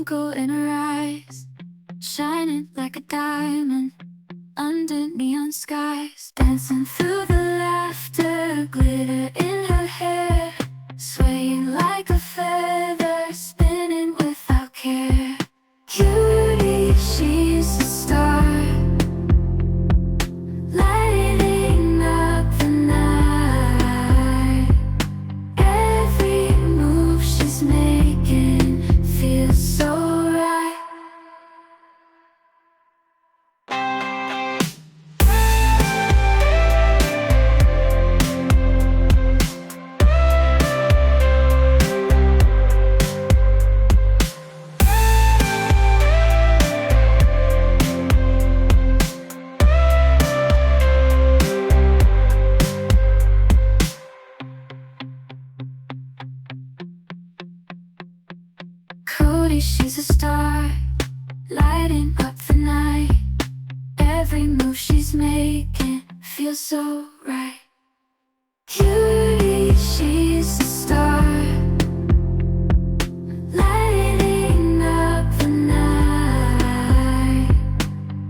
twinkle in her eyes, shining like a diamond under neon skies. Dancing through the laughter, glitter in her hair, swaying like a feather, spinning without care. Cutie, she's a star, lighting up the night. Every move she's making feels so right. Cody, she's a star, lighting up the night. Every move she's making feels so right. Cutie, she's a star, lighting up the night.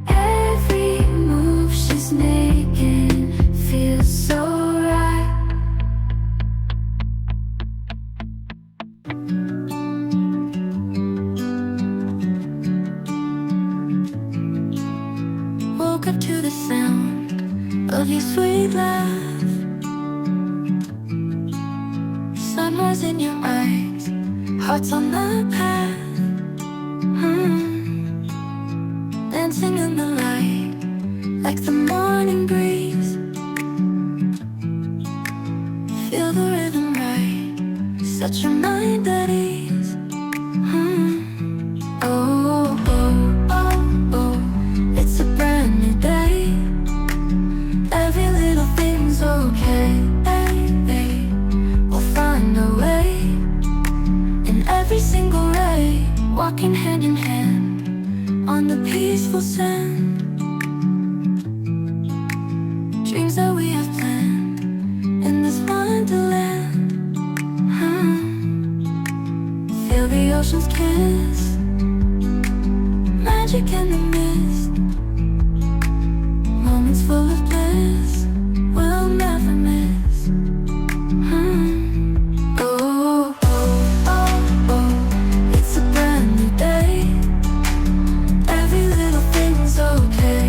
Every move she's making feels so right. Woke up to the sound of your sweet laugh. Sunrise in your eyes, hearts on the path. Dancing in the light, like the morning breeze. Feel the rhythm right, set your mind at ease. Oh, oh, oh, oh, it's a brand new day. Every little thing's okay. We'll find a way in every single ray, walking hand in hand on the peaceful sand. Dreams that we have planned in this wonderland. Feel the ocean's kiss, magic in the mist, moments full of bliss we'll never miss. Oh, oh, oh, oh, it's a brand new day. Every little thing's okay.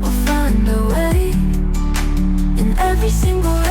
We'll find a way in every single way,